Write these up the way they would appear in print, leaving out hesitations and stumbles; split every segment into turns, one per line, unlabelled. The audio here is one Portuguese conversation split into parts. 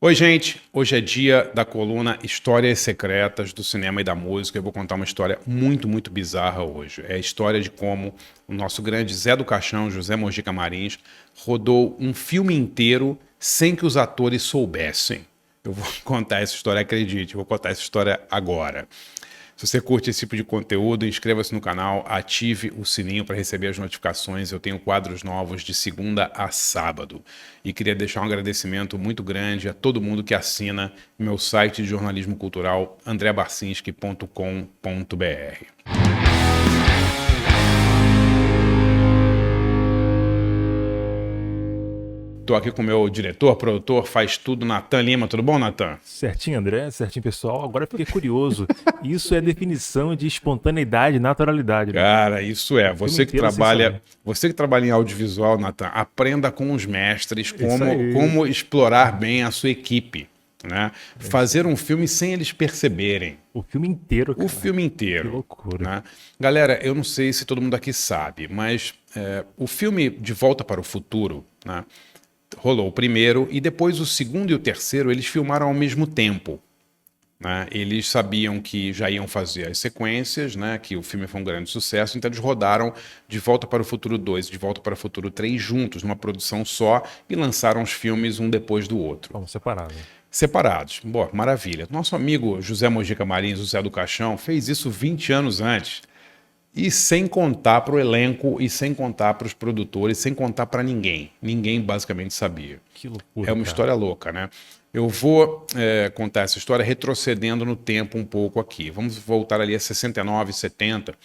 Oi, gente. Hoje é dia da coluna Histórias Secretas do Cinema e da Música. Eu vou contar uma história muito bizarra hoje. É a história de como o nosso grande Zé do Caixão, José Mojica Marins, rodou um filme inteiro sem que os atores soubessem. Eu vou contar essa história, acredite, eu vou contar essa história agora. Se você curte esse tipo de conteúdo, inscreva-se no canal, ative o sininho para receber as notificações. Eu tenho quadros novos de segunda a sábado. E queria deixar um agradecimento muito grande a todo mundo que assina meu site de jornalismo cultural, andreabarcinski.com.br. Estou aqui com o meu diretor, produtor, faz tudo, Natan Lima. Tudo bom, Natan?
Certinho, André, certinho, pessoal. Agora eu fiquei curioso. Isso é definição de espontaneidade e naturalidade, né?
Cara, isso é.
O filme inteiro sem saber.
Você que trabalha em audiovisual, Natan, aprenda com os mestres
É isso aí.
como explorar bem a sua equipe, né?
É isso
Fazer
aí.
um filme sem eles perceberem.
O filme inteiro,
O
cara.
filme
Que
inteiro,
loucura.
né? Galera, eu não sei se todo mundo aqui sabe, mas o filme De Volta para o Futuro, né? Rolou o primeiro e depois o segundo e o terceiro eles filmaram ao mesmo tempo. Né? Eles sabiam que já iam fazer as sequências, né? Que o filme foi um grande sucesso, então eles rodaram De Volta para o Futuro 2 e De Volta para o Futuro 3 juntos, numa produção só, e lançaram os filmes um depois do outro.
Vamos separar, né?
Separados. Boa, maravilha. Nosso amigo José Mojica Marins, o Zé do Caixão, fez isso 20 anos antes. E sem contar para o elenco, e sem contar para os produtores, sem contar para ninguém. Ninguém basicamente sabia.
Que
É
loucura,
uma
cara.
história louca, né? Eu vou contar essa história retrocedendo no tempo um pouco aqui. Vamos voltar ali a 69, 70,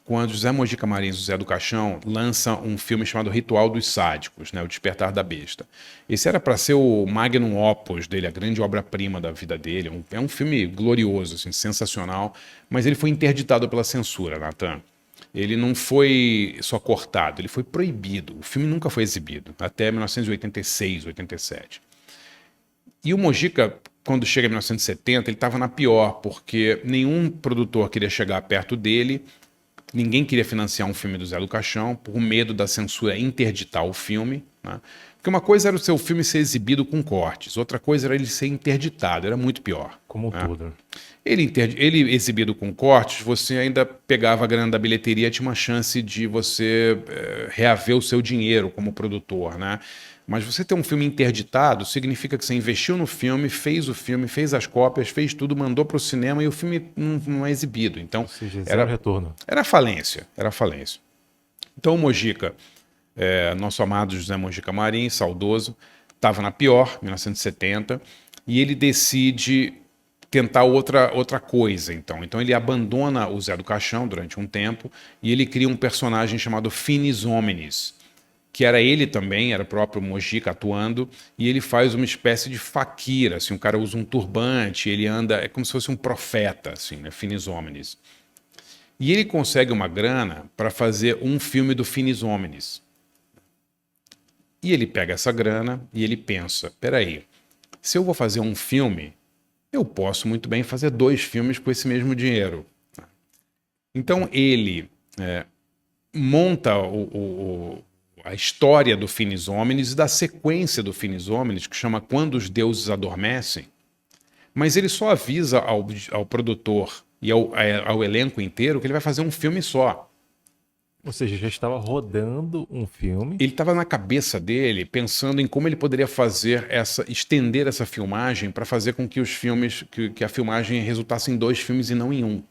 quando José Mojica Marins, o Zé do Caixão, lança um filme chamado Ritual dos Sádicos, né? O Despertar da Besta. Esse era para ser o magnum opus dele, a grande obra-prima da vida dele. É um filme glorioso, assim, sensacional, mas ele foi interditado pela censura, Natan. Ele não foi só cortado, ele foi proibido. O filme nunca foi exibido, até 1986, 87. E o Mojica, quando chega em 1970, ele estava na pior, porque nenhum produtor queria chegar perto dele, ninguém queria financiar um filme do Zé do Caixão, por medo da censura interditar o filme. Né? Porque uma coisa era o seu filme ser exibido com cortes, outra coisa era ele ser interditado, era muito pior.
Como um
Né?
todo.
Ele exibido com cortes, você ainda pegava a grana da bilheteria, tinha uma chance de você reaver o seu dinheiro como produtor, né? Mas você ter um filme interditado significa que você investiu no filme, fez as cópias, fez tudo, mandou para o cinema e o filme não é exibido. Então
Ou seja, zero
era,
retorno.
era falência, era falência. Então o Mojica, nosso amado José Mojica Marins, saudoso, estava na pior, 1970, e ele decide tentar outra coisa, então. Então ele abandona o Zé do Caixão durante um tempo e ele cria um personagem chamado Finis Hominis, que era ele também, era o próprio Mojica atuando, e ele faz uma espécie de faquira, assim, um cara usa um turbante, ele anda, é como se fosse um profeta, assim, né, Finis Hominis. E ele consegue uma grana para fazer um filme do Finis Hominis. E ele pega essa grana e ele pensa, peraí, se eu vou fazer um filme, eu posso muito bem fazer 2 filmes com esse mesmo dinheiro. Então ele monta a história do Finis Hominis e da sequência do Finis Hominis, que chama Quando os Deuses Adormecem, mas ele só avisa ao produtor e ao elenco inteiro que ele vai fazer um filme só.
Ou seja, já estava rodando um filme.
Ele estava na cabeça dele pensando em como ele poderia estender essa filmagem para fazer com que os filmes, que a filmagem resultasse em 2 filmes e não em um.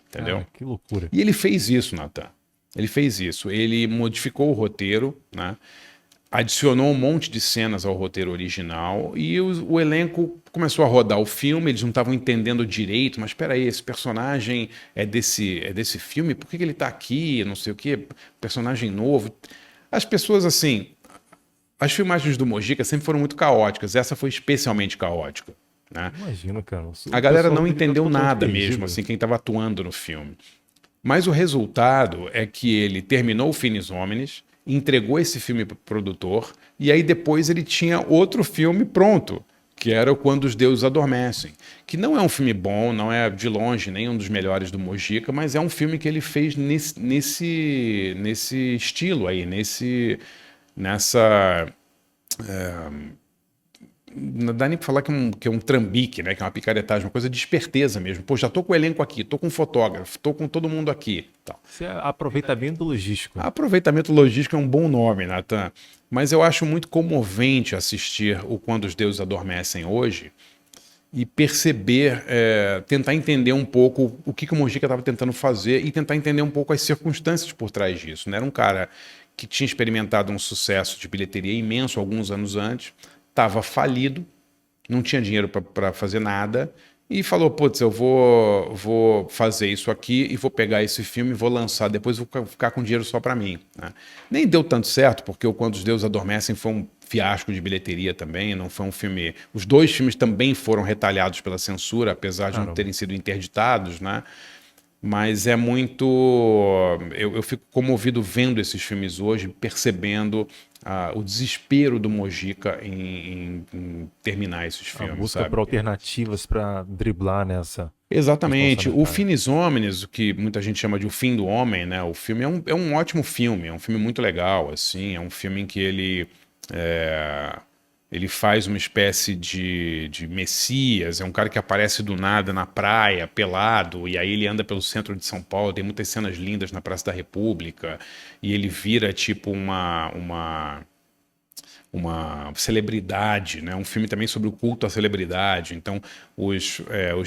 Entendeu?
Cara, que loucura.
E ele fez isso, Nathan. Ele fez isso. Ele modificou o roteiro, né? Adicionou um monte de cenas ao roteiro original e o elenco começou a rodar o filme. Eles não estavam entendendo direito, mas espera aí, esse personagem é desse filme? Por que ele está aqui? Não sei o quê, personagem novo. As pessoas, assim, as filmagens do Mojica sempre foram muito caóticas. Essa foi especialmente caótica, né?
Imagina, cara.
A
O
galera
pessoal
não
fica
entendeu
totalmente
nada mesmo,
perdido.
assim, quem estava atuando no filme. Mas o resultado é que ele terminou o Finis Hominis, entregou esse filme para o produtor, e aí depois ele tinha outro filme pronto, que era o Quando os Deuses Adormecem, que não é um filme bom, não é de longe nem um dos melhores do Mojica, mas é um filme que ele fez nesse estilo aí, nessa Não dá nem pra falar que é um trambique, né? Que é uma picaretagem, uma coisa de esperteza mesmo. Pô, já tô com o elenco aqui, tô com o fotógrafo, tô com todo mundo aqui. Tal.
Isso é aproveitamento logístico.
Aproveitamento logístico é um bom nome, Nathan. Mas eu acho muito comovente assistir o Quando os Deuses Adormecem hoje e perceber, tentar entender um pouco o que o Mojica estava tentando fazer e tentar entender um pouco as circunstâncias por trás disso. Né? Era um cara que tinha experimentado um sucesso de bilheteria imenso alguns anos antes, estava falido, não tinha dinheiro para fazer nada e falou, putz, eu vou fazer isso aqui e vou pegar esse filme e vou lançar, depois vou ficar com dinheiro só para mim. Né? Nem deu tanto certo, porque o Quando os Deuses Adormecem foi um fiasco de bilheteria também, não foi um filme... Os dois filmes também foram retalhados pela censura, apesar de não terem sido interditados, né? Mas é muito... Eu fico comovido vendo esses filmes hoje, percebendo o desespero do Mojica em terminar esses filmes,
A busca
sabe?
por alternativas para driblar nessa
Exatamente.
questão
O
sanitária.
Finis Homines, o que muita gente chama de O Fim do Homem, né? O filme é um ótimo filme, é um filme muito legal, assim, é um filme em que ele faz uma espécie de messias, é um cara que aparece do nada na praia, pelado, e aí ele anda pelo centro de São Paulo, tem muitas cenas lindas na Praça da República, e ele vira tipo uma celebridade, né? Um filme também sobre o culto à celebridade. Então, os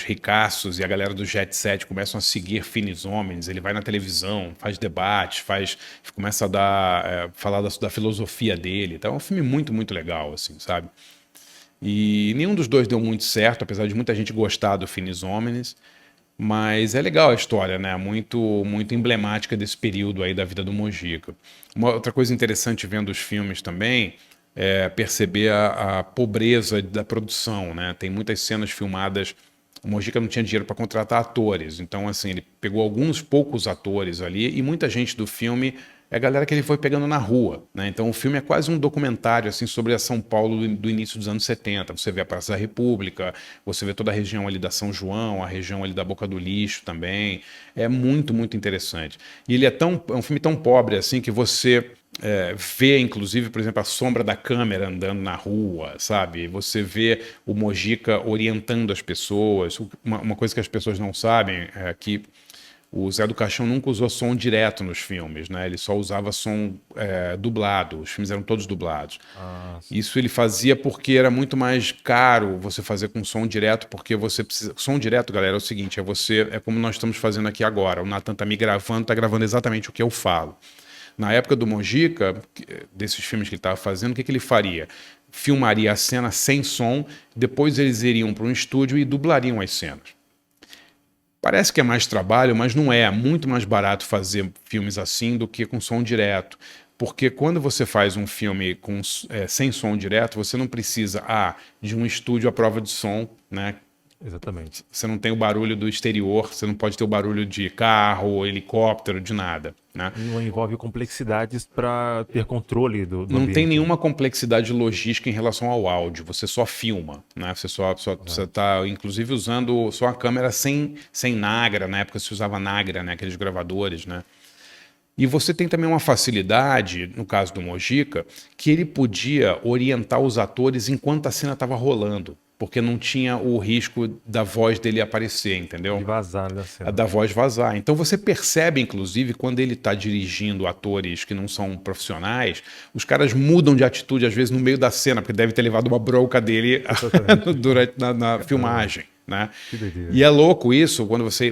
ricaços e a galera do Jet Set começam a seguir Finis Homens. Ele vai na televisão, faz debates, começa a falar da filosofia dele. Então, é um filme muito, muito legal, assim, sabe? E nenhum dos dois deu muito certo, apesar de muita gente gostar do Finis Homens. Mas é legal a história, né? Muito, muito emblemática desse período aí da vida do Mojica. Uma outra coisa interessante vendo os filmes também é perceber a pobreza da produção, né? Tem muitas cenas filmadas. O Mojica não tinha dinheiro para contratar atores, então assim ele pegou alguns poucos atores ali e muita gente do filme é a galera que ele foi pegando na rua, né? Então o filme é quase um documentário assim sobre a São Paulo do início dos anos 70. Você vê a Praça da República, você vê toda a região ali da São João, a região ali da Boca do Lixo também. É muito, muito interessante. E ele é um filme tão pobre assim que você vê, inclusive, por exemplo, a sombra da câmera andando na rua, sabe? Você vê o Mojica orientando as pessoas. Uma coisa que as pessoas não sabem é que o Zé do Caixão nunca usou som direto nos filmes, né? Ele só usava som dublado. Os filmes eram todos dublados. Isso ele fazia porque era muito mais caro você fazer com som direto, porque você precisa... Som direto, galera, é o seguinte, é como nós estamos fazendo aqui agora. O Nathan tá me gravando, tá gravando exatamente o que eu falo. Na época do Mojica, desses filmes que ele estava fazendo, o que ele faria? Filmaria a cena sem som, depois eles iriam para um estúdio e dublariam as cenas. Parece que é mais trabalho, mas não é. É muito mais barato fazer filmes assim do que com som direto. Porque quando você faz um filme sem som direto, você não precisa de um estúdio à prova de som, né?
Exatamente.
Você não tem o barulho do exterior, você não pode ter o barulho de carro, helicóptero, de nada. Né?
Não envolve complexidades para ter controle do
não
ambiente.
tem nenhuma complexidade logística em relação ao áudio, você só filma, né? Você está, inclusive, usando só a câmera sem Nagra, na época se usava Nagra, né? Aqueles gravadores, né? E você tem também uma facilidade, no caso do Mojica, que ele podia orientar os atores enquanto a cena estava rolando, porque não tinha o risco da voz dele aparecer, entendeu?
De vazar da cena.
Da voz vazar. Então você percebe, inclusive, quando ele está dirigindo atores que não são profissionais, os caras mudam de atitude, às vezes, no meio da cena, porque deve ter levado uma bronca dele durante na filmagem. Né? E é louco isso,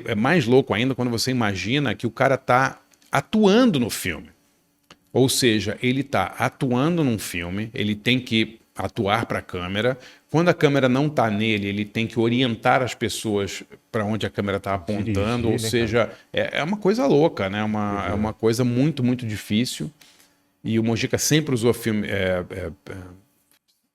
é mais louco ainda quando você imagina que o cara está atuando no filme. Ou seja, ele está atuando num filme, ele tem que atuar para a câmera. Quando a câmera não está nele, ele tem que orientar as pessoas para onde a câmera está apontando. Dirigir, ou seja, é uma coisa louca, né? É uma coisa muito, muito difícil. E o Mojica sempre usou filme...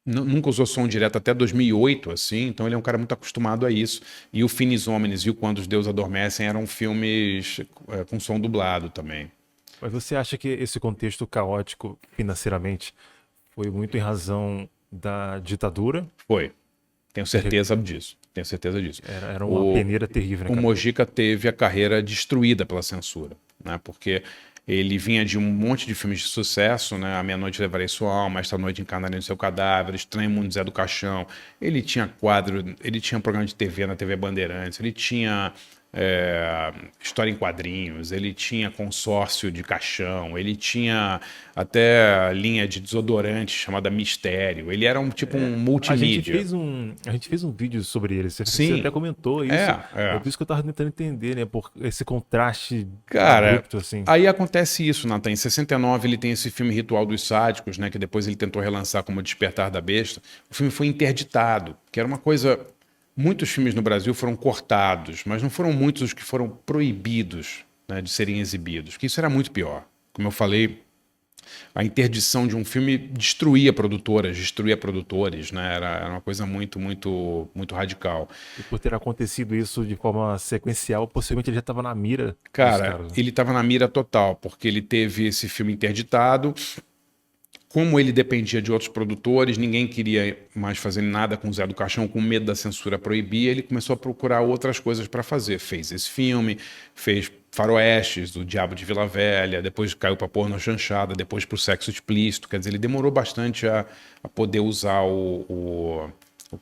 nunca usou som direto até 2008, assim, então ele é um cara muito acostumado a isso. E o Finis Homines e o Quando os Deuses Adormecem eram filmes com som dublado também.
Mas você acha que esse contexto caótico financeiramente foi muito em razão da ditadura?
Foi. Tenho certeza disso. Tenho certeza disso.
Era uma peneira terrível, né,
o Mojica teve a carreira destruída pela censura, né? Porque Ele vinha de um monte de filmes de sucesso, né? A Meia-Noite Levarei Sua Alma, Esta Noite Encarnarei no Seu Cadáver, Estranho Mundo de Zé do Caixão. Ele tinha quadro, ele tinha um programa de TV na TV Bandeirantes, ele tinha história em quadrinhos, ele tinha consórcio de caixão, ele tinha até linha de desodorante chamada Mistério. Ele era um tipo um multimídia.
A gente fez um vídeo sobre ele. Você
Sim.
até comentou isso. É por isso que eu tava tentando entender, né? Por esse contraste abrupto, assim.
Aí acontece isso, Nathan. Em 69 ele tem esse filme Ritual dos Sádicos, né? Que depois ele tentou relançar como Despertar da Besta. O filme foi interditado, que era uma coisa... Muitos filmes no Brasil foram cortados, mas não foram muitos os que foram proibidos, né, de serem exibidos, que isso era muito pior. Como eu falei, a interdição de um filme destruía produtoras, destruía produtores, né? Era uma coisa muito, muito, muito radical.
E por ter acontecido isso de forma sequencial, possivelmente ele já estava na mira.
Cara, ele estava na mira total, porque ele teve esse filme interditado. Como ele dependia de outros produtores, ninguém queria mais fazer nada com o Zé do Caixão, com medo da censura proibir, ele começou a procurar outras coisas para fazer. Fez esse filme, fez Faroestes, do Diabo de Vila Velha, depois caiu para Porno Chanchada, depois para o Sexo Explícito. Quer dizer, ele demorou bastante a poder usar o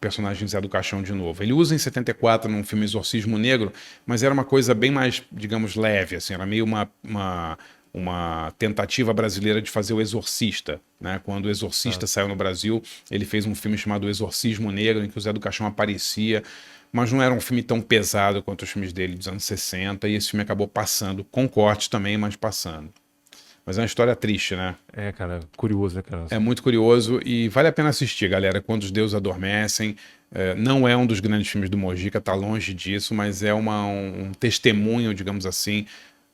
personagem Zé do Caixão de novo. Ele usa em 74 num filme Exorcismo Negro, mas era uma coisa bem mais, digamos, leve, assim, era meio uma tentativa brasileira de fazer o Exorcista, né? Quando o Exorcista saiu no Brasil, ele fez um filme chamado Exorcismo Negro, em que o Zé do Caixão aparecia, mas não era um filme tão pesado quanto os filmes dele dos anos 60, e esse filme acabou passando, com cortes também, mas passando. Mas é uma história triste, né?
É, cara, curioso, né, cara?
É muito curioso e vale a pena assistir, galera. Quando os Deuses Adormecem, não é um dos grandes filmes do Mojica, tá longe disso, mas é um testemunho, digamos assim,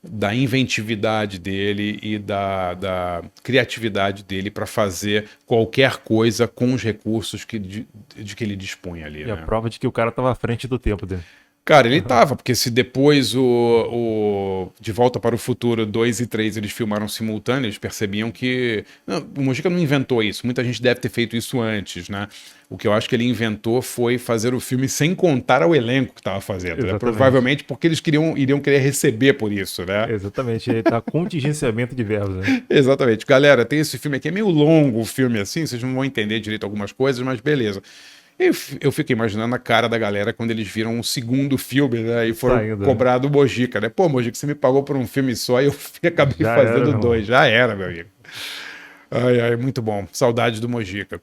da inventividade dele e da criatividade dele para fazer qualquer coisa com os recursos de que ele dispunha ali.
E
né?
a prova de que o cara tava à frente do tempo dele.
Cara, ele tava, porque se depois o De Volta para o Futuro 2 e 3 eles filmaram simultâneo, eles percebiam que... Não, o Mojica não inventou isso, muita gente deve ter feito isso antes, né? O que eu acho que ele inventou foi fazer o filme sem contar ao elenco que estava fazendo, né? Provavelmente porque eles iriam querer receber por isso, né?
Exatamente, ele tá contingenciamento de verbos, né?
Exatamente. Galera, tem esse filme aqui, é meio longo o filme assim, vocês não vão entender direito algumas coisas, mas beleza. Eu fico imaginando a cara da galera quando eles viram o segundo filme, né? E foram cobrar do Mojica, né? Pô, Mojica, você me pagou por um filme só e eu acabei fazendo dois. Já era, meu amigo. Ai, muito bom. Saudades do Mojica.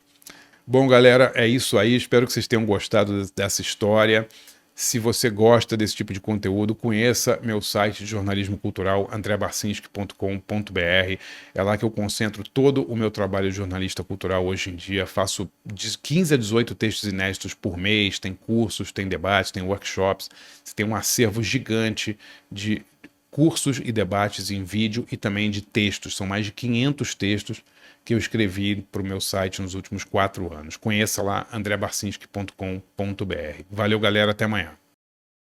Bom, galera, é isso aí. Espero que vocês tenham gostado dessa história. Se você gosta desse tipo de conteúdo, conheça meu site de jornalismo cultural, andrebarcinski.com.br. É lá que eu concentro todo o meu trabalho de jornalista cultural hoje em dia. Faço de 15 a 18 textos inéditos por mês, tem cursos, tem debates, tem workshops. Você tem um acervo gigante de cursos e debates em vídeo e também de textos. São mais de 500 textos que eu escrevi para o meu site nos últimos 4 anos. Conheça lá andrebarcinski.com.br. Valeu, galera. Até amanhã.